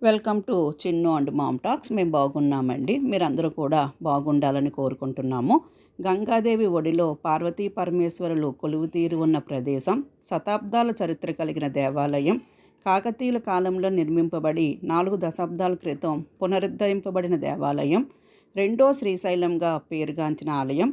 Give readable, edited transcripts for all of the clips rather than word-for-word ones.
Welcome to Chinnu and mom talks. మేము బాగున్నామండి. మీరందరూ కూడా బాగుండాలని కోరుకుంటున్నాము. గంగాదేవి ఒడిలో పార్వతీ పరమేశ్వరులు కొలువుతీరి ఉన్న ప్రదేశం, శతాబ్దాల చరిత్ర కలిగిన దేవాలయం, కాకతీయుల కాలంలో నిర్మింపబడి 4 దశాబ్దాల క్రితం పునరుద్ధరింపబడిన దేవాలయం, రెండో శ్రీశైలంగా పేరుగాంచిన ఆలయం,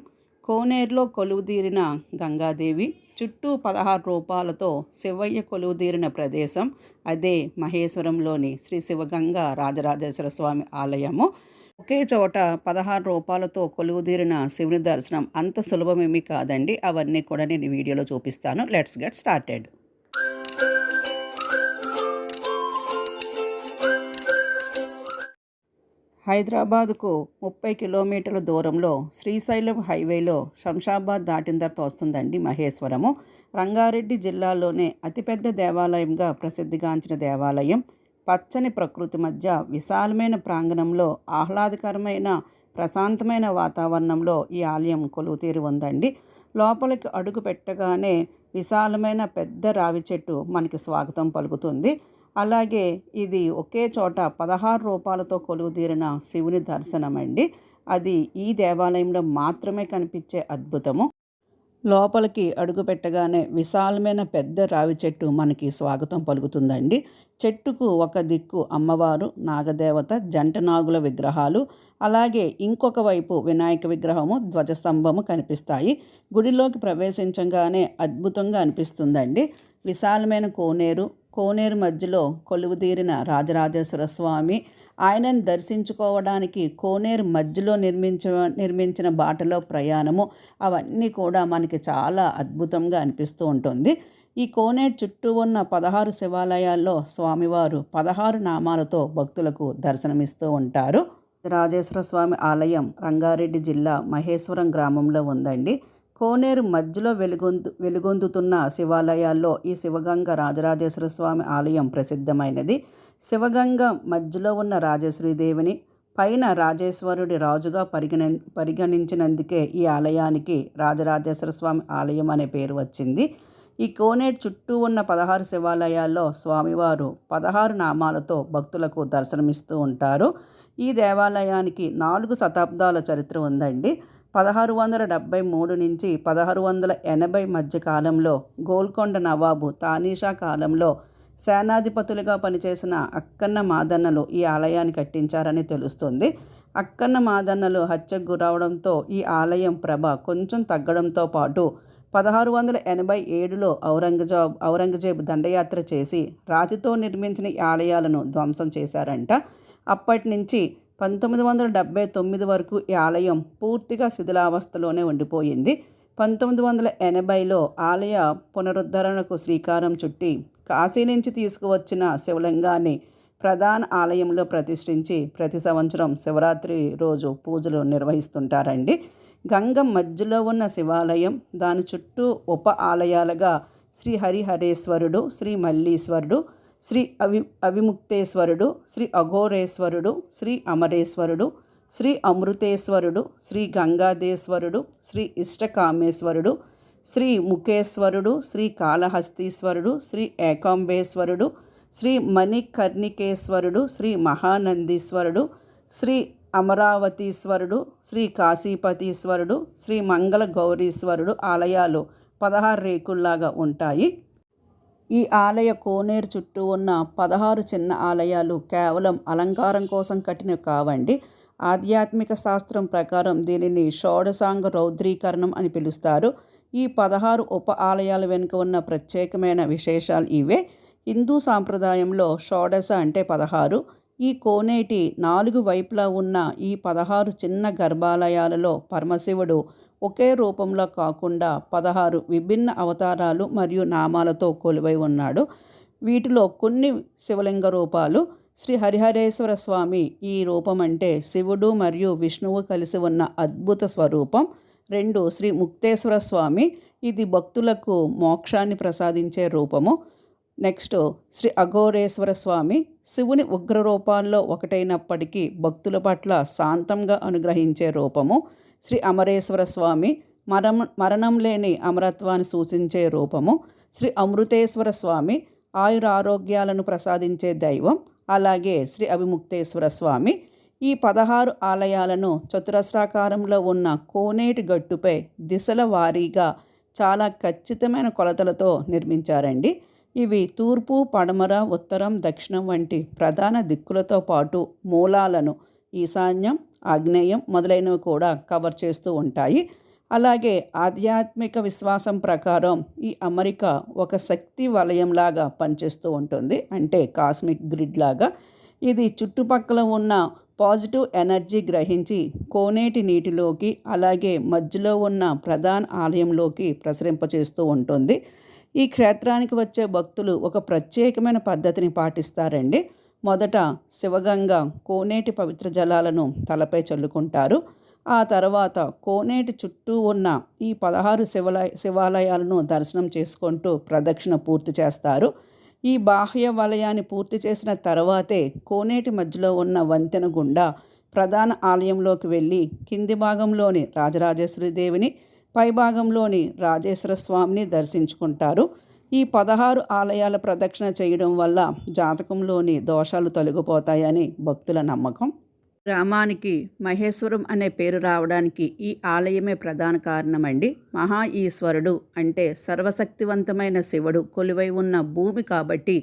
కోనేరులో కొలువుదీరిన గంగాదేవి, చుట్టూ 16 రూపాలతో శివయ్య కొలువుదీరిన ప్రదేశం అదే మహేశ్వరంలోని శ్రీ శివగంగ రాజరాజేశ్వర స్వామి ఆలయము. ఒకే చోట 16 రూపాలతో కొలువుదీరిన శివుని దర్శనం అంత సులభమేమీ కాదండి. అవన్నీ కూడా నేను వీడియోలో చూపిస్తాను. Let's get started. హైదరాబాద్కు 30 కిలోమీటర్ల దూరంలో శ్రీశైలం హైవేలో శంషాబాద్ దాటిన తర్వాత వస్తుందండి మహేశ్వరము. రంగారెడ్డి జిల్లాలోనే అతిపెద్ద దేవాలయంగా ప్రసిద్ధిగాంచిన దేవాలయం. పచ్చని ప్రకృతి మధ్య విశాలమైన ప్రాంగణంలో ఆహ్లాదకరమైన ప్రశాంతమైన వాతావరణంలో ఈ ఆలయం కొలువుతీరి ఉందండి. లోపలికి అడుగు పెట్టగానే విశాలమైన పెద్ద రావి చెట్టు మనకి స్వాగతం పలుకుతుంది. అలాగే ఇది ఒకే చోట 16 రూపాలతో కొలువుదీరిన శివుని దర్శనం అండి. అది ఈ దేవాలయంలో మాత్రమే కనిపించే అద్భుతము. లోపలికి అడుగు పెట్టగానే విశాలమైన పెద్ద రావి చెట్టు మనకి స్వాగతం పలుకుతుందండి. చెట్టుకు ఒక దిక్కు అమ్మవారు, నాగదేవత, జంట నాగుల విగ్రహాలు, అలాగే ఇంకొక వైపు వినాయక విగ్రహము, ధ్వజస్తంభము కనిపిస్తాయి. గుడిలోకి ప్రవేశించగానే అద్భుతంగా అనిపిస్తుందండి. విశాలమైన కోనేరు మధ్యలో కొలువుదీరిన రాజరాజేశ్వర స్వామి, ఆయనను దర్శించుకోవడానికి కోనేరు మధ్యలో నిర్మించిన బాటలో ప్రయాణము, అవన్నీ కూడా మనకి చాలా అద్భుతంగా అనిపిస్తూ ఉంటుంది. ఈ కోనేరు చుట్టూ ఉన్న 16 శివాలయాల్లో స్వామివారు 16 నామాలతో భక్తులకు దర్శనమిస్తూ ఉంటారు. రాజేశ్వర స్వామి ఆలయం రంగారెడ్డి జిల్లా మహేశ్వరం గ్రామంలో ఉందండి. కోనేరు మధ్యలో వెలుగొందుతున్న శివాలయాల్లో ఈ శివగంగ రాజరాజేశ్వర స్వామి ఆలయం ప్రసిద్ధమైనది. శివగంగ మధ్యలో ఉన్న రాజేశ్వరీదేవిని పైన రాజేశ్వరుడి రాజుగా పరిగణించినందుకే ఈ ఆలయానికి రాజరాజేశ్వర స్వామి ఆలయం అనే పేరు వచ్చింది. ఈ కోనేరు చుట్టూ ఉన్న 16 శివాలయాల్లో స్వామివారు 16 నామాలతో భక్తులకు దర్శనమిస్తూ ఉంటారు. ఈ దేవాలయానికి 4 శతాబ్దాల చరిత్ర ఉందండి. 1673 నుంచి 1680 మధ్య కాలంలో గోల్కొండ నవాబు తానీషా కాలంలో సేనాధిపతులుగా పనిచేసిన అక్కన్న మాదన్నలు ఈ ఆలయాన్ని కట్టించారని తెలుస్తుంది. అక్కన్న మాదన్నలు హత్యకు గురవడంతో ఈ ఆలయం ప్రభ కొంచెం తగ్గడంతో పాటు 1687లో ఔరంగజేబు దండయాత్ర చేసి రాతితో నిర్మించిన ఈ ఆలయాలను ధ్వంసం చేశారంట. అప్పటి నుంచి 1979 వరకు ఈ ఆలయం పూర్తిగా శిథిలావస్థలోనే ఉండిపోయింది. 1980లో ఆలయ పునరుద్ధరణకు శ్రీకారం చుట్టి కాశీ నుంచి తీసుకువచ్చిన శివలింగాన్ని ప్రధాన ఆలయంలో ప్రతిష్ఠించి ప్రతి సంవత్సరం శివరాత్రి రోజు పూజలు నిర్వహిస్తుంటారండి. గంగ మధ్యలో ఉన్న శివాలయం, దాని చుట్టూ ఉప ఆలయాలుగా శ్రీ హరిహరేశ్వరుడు, శ్రీ మల్లీశ్వరుడు, శ్రీ అవిముక్తేశ్వరుడు, శ్రీ అఘోరేశ్వరుడు, శ్రీ అమరేశ్వరుడు, శ్రీ అమృతేశ్వరుడు, శ్రీ గంగాదేశ్వరుడు, శ్రీ ఇష్టకామేశ్వరుడు, శ్రీ ముఖేశ్వరుడు, శ్రీ కాళహస్తీశ్వరుడు, శ్రీ ఏకాంబేశ్వరుడు, శ్రీ మణికర్ణికేశ్వరుడు, శ్రీ మహానందీశ్వరుడు, శ్రీ అమరావతీశ్వరుడు, శ్రీ కాశీపతీశ్వరుడు, శ్రీ మంగళ గౌరీశ్వరుడు ఆలయాలు 16 రేకుల్లాగా ఉంటాయి. ఈ ఆలయ కోనేరు చుట్టూ ఉన్న 16 చిన్న ఆలయాలు కేవలం అలంకారం కోసం కట్టినవి కావండి. ఆధ్యాత్మిక శాస్త్రం ప్రకారం దీనిని షోడశాంగ రౌద్రీకరణం అని పిలుస్తారు. ఈ 16 ఉప ఆలయాల వెనుక ఉన్న ప్రత్యేకమైన విశేషాలు ఇవే. హిందూ సాంప్రదాయంలో షోడశ అంటే 16. ఈ కోనేటి 4 వైపులా ఉన్న ఈ 16 చిన్న గర్భాలయాలలో పరమశివుడు ఒకే రూపంలో కాకుండా 16 విభిన్న అవతారాలు మరియు నామాలతో కొలువై ఉన్నాడు. వీటిలో కొన్ని శివలింగ రూపాలు. శ్రీ హరిహరేశ్వర స్వామి ఈ రూపం అంటే శివుడు మరియు విష్ణువు కలిసి ఉన్న అద్భుత స్వరూపం. 2 శ్రీ ముక్తేశ్వర స్వామి, ఇది భక్తులకు మోక్షాన్ని ప్రసాదించే రూపము. నెక్స్ట్ శ్రీ అఘోరేశ్వర స్వామి, శివుని ఉగ్ర రూపాల్లో ఒకటైనప్పటికీ భక్తుల పట్ల శాంతంగా అనుగ్రహించే రూపము. శ్రీ అమరేశ్వర స్వామి, మరణం లేని అమరత్వాన్ని సూచించే రూపము. శ్రీ అమృతేశ్వర స్వామి, ఆయురారోగ్యాలను ప్రసాదించే దైవం. అలాగే శ్రీ అభిముక్తేశ్వర స్వామి. ఈ 16 ఆలయాలను చతురస్రాకారంలో ఉన్న కోనేటి గట్టుపై దిశల వారీగా చాలా ఖచ్చితమైన కొలతలతో నిర్మించారండి. ఇవి తూర్పు, పడమర, ఉత్తరం, దక్షిణం వంటి ప్రధాన దిక్కులతో పాటు మూలాలను ఈశాన్యం, ఆగ్నేయం మొదలైనవి కూడా కవర్ చేస్తూ ఉంటాయి. అలాగే ఆధ్యాత్మిక విశ్వాసం ప్రకారం ఈ అమరిక ఒక శక్తి వలయంలాగా పనిచేస్తూ ఉంటుంది. అంటే కాస్మిక్ గ్రిడ్ లాగా. ఇది చుట్టుపక్కల ఉన్న పాజిటివ్ ఎనర్జీ గ్రహించి కోనేటి నీటిలోకి, అలాగే మధ్యలో ఉన్న ప్రధాన ఆలయంలోకి ప్రసరింపచేస్తూ ఉంటుంది. ఈ క్షేత్రానికి వచ్చే భక్తులు ఒక ప్రత్యేకమైన పద్ధతిని పాటిస్తారండి. మొదట శివగంగ కోనేటి పవిత్ర జలాలను తలపై చల్లుకుంటారు. ఆ తర్వాత కోనేటి చుట్టూ ఉన్న ఈ 16 శివాలయాలను దర్శనం చేసుకుంటూ ప్రదక్షిణ పూర్తి చేస్తారు. ఈ బాహ్య వలయాన్ని పూర్తి చేసిన తర్వాతే కోనేటి మధ్యలో ఉన్న వంతెన గుండా ప్రధాన ఆలయంలోకి వెళ్ళి కింది భాగంలోని రాజరాజేశ్వరి దేవిని, పై భాగంలోని రాజేశ్వర స్వామిని దర్శించుకుంటారు. ఈ 16 ఆలయాల ప్రదక్షిణ చేయడం వల్ల జాతకంలోని దోషాలు తొలగిపోతాయని భక్తుల నమ్మకం. గ్రామానికి మహేశ్వరం అనే పేరు రావడానికి ఈ ఆలయమే ప్రధాన కారణమండి. మహా ఈశ్వరుడు అంటే సర్వశక్తివంతమైన శివుడు కొలువై ఉన్న భూమి కాబట్టి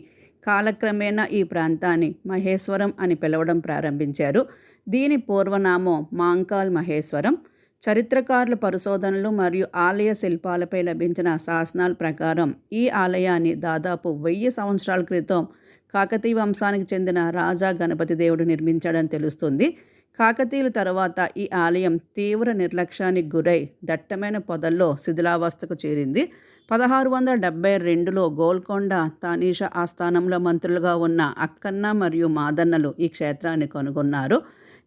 కాలక్రమేణా ఈ ప్రాంతాన్ని మహేశ్వరం అని పిలవడం ప్రారంభించారు. దీని పూర్వనామం మాంకాల్ మహేశ్వరం. చరిత్రకారుల పరిశోధనలు మరియు ఆలయ శిల్పాలపై లభించిన శాసనాల ప్రకారం ఈ ఆలయాన్ని దాదాపు 1000 సంవత్సరాల క్రితం కాకతీయ వంశానికి చెందిన రాజా గణపతి దేవుడు నిర్మించాడని తెలుస్తుంది. కాకతీయుల తర్వాత ఈ ఆలయం తీవ్ర నిర్లక్ష్యానికి గురై దట్టమైన పొదల్లో శిథిలావస్థకు చేరింది. 1672లో గోల్కొండ తానీష ఆస్థానంలో మంత్రులుగా ఉన్న అక్కన్న మరియు మాదన్నలు ఈ క్షేత్రాన్ని కనుగొన్నారు.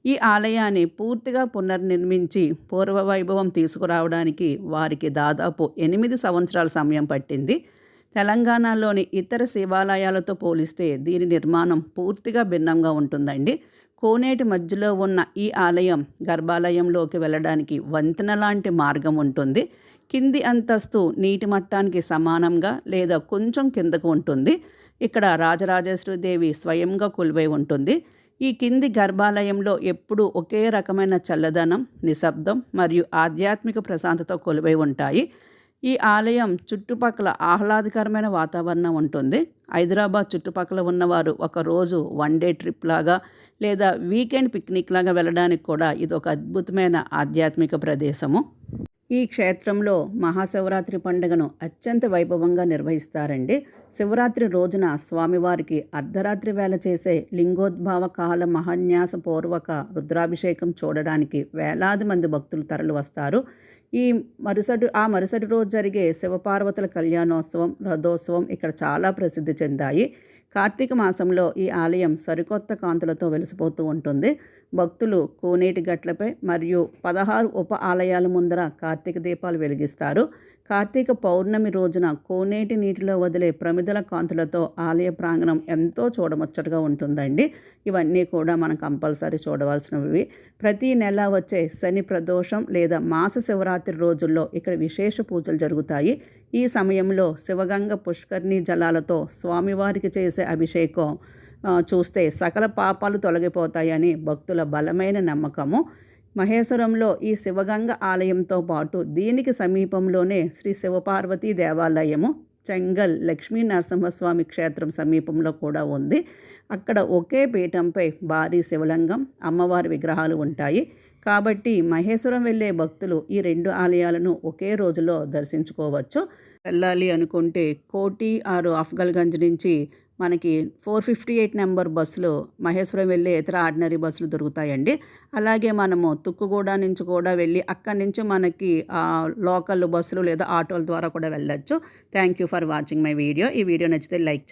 ఈ ఆలయాన్ని పూర్తిగా పునర్నిర్మించి పూర్వ వైభవం తీసుకురావడానికి వారికి దాదాపు 8 సంవత్సరాల సమయం పట్టింది. తెలంగాణలోని ఇతర శివాలయాలతో పోలిస్తే దీని నిర్మాణం పూర్తిగా భిన్నంగా ఉంటుందండి. కోనేటి మధ్యలో ఉన్న ఈ ఆలయం గర్భాలయంలోకి వెళ్ళడానికి వంతెన లాంటి మార్గం ఉంటుంది. కింది అంతస్తు నీటి మట్టానికి సమానంగా లేదా కొంచెం కిందకు ఉంటుంది. ఇక్కడ రాజరాజేశ్వరి దేవి స్వయంగా కొలువై ఉంటుంది. ఈ కింది గర్భాలయంలో ఎప్పుడూ ఒకే రకమైన చల్లదనం, నిశ్శబ్దం మరియు ఆధ్యాత్మిక ప్రశాంతత కొలువై ఉంటాయి. ఈ ఆలయం చుట్టుపక్కల ఆహ్లాదకరమైన వాతావరణం ఉంటుంది. హైదరాబాద్ చుట్టుపక్కల ఉన్నవారు ఒకరోజు 1 డే ట్రిప్ లాగా లేదా వీకెండ్ పిక్నిక్ లాగా వెళ్ళడానికి కూడా ఇది ఒక అద్భుతమైన ఆధ్యాత్మిక ప్రదేశము. ఈ క్షేత్రంలో మహాశివరాత్రి పండుగను అత్యంత వైభవంగా నిర్వహిస్తారండి. శివరాత్రి రోజున స్వామివారికి అర్ధరాత్రి వేళ చేసే లింగోద్భవ కాల మహాన్యాస పూర్వక రుద్రాభిషేకం చూడడానికి వేలాది మంది భక్తులు తరలి వస్తారు. మరుసటి రోజు జరిగే శివపార్వతుల కళ్యాణోత్సవం, రథోత్సవం ఇక్కడ చాలా ప్రసిద్ధి చెందాయి. కార్తీక మాసంలో ఈ ఆలయం సరికొత్త కాంతులతో వెలిసిపోతూ ఉంటుంది. భక్తులు కోనేటి గట్లపై మరియు 16 ఉప ఆలయాల ముందర కార్తీక దీపాలు వెలిగిస్తారు. కార్తీక పౌర్ణమి రోజున కోనేటి నీటిలో వదిలే ప్రమిదల కాంతులతో ఆలయ ప్రాంగణం ఎంతో చూడముచ్చటగా ఉంటుందండి. ఇవన్నీ కూడా మనం కంపల్సరీ చూడవలసినవి. ప్రతి నెల వచ్చే శని ప్రదోషం లేదా మాస శివరాత్రి రోజుల్లో ఇక్కడ విశేష పూజలు జరుగుతాయి. ఈ సమయంలో శివగంగ పుష్కరిణి జలాలతో స్వామివారికి చేసే అభిషేకం చూస్తే సకల పాపాలు తొలగిపోతాయని భక్తుల బలమైన నమ్మకము. మహేశ్వరంలో ఈ శివగంగ ఆలయంతో పాటు దీనికి సమీపంలోనే శ్రీ శివపార్వతీ దేవాలయము, చెంగల్ లక్ష్మీ నరసింహస్వామి క్షేత్రం సమీపంలో కూడా ఉంది. అక్కడ ఒకే పీఠంపై భారీ శివలింగం, అమ్మవారి విగ్రహాలు ఉంటాయి. కాబట్టి మహేశ్వరం వెళ్ళే భక్తులు ఈ 2 ఆలయాలను ఒకే రోజులో దర్శించుకోవచ్చు. వెళ్ళాలి అనుకుంటే కోటి ఆరు అఫ్జల్గంజ్ నుంచి మనకి 458 నెంబర్ బస్సులు మహేశ్వరం వెళ్ళే ఇతర ఆర్డినరీ బస్సులు దొరుకుతాయండి. అలాగే మనము తుక్కుగూడ నుంచి కూడా వెళ్ళి అక్కడి నుంచి మనకి లోకల్ బస్సులు లేదా ఆటోల ద్వారా కూడా వెళ్ళొచ్చు. Thank you for watching my video. ఈ వీడియో నచ్చితే లైక్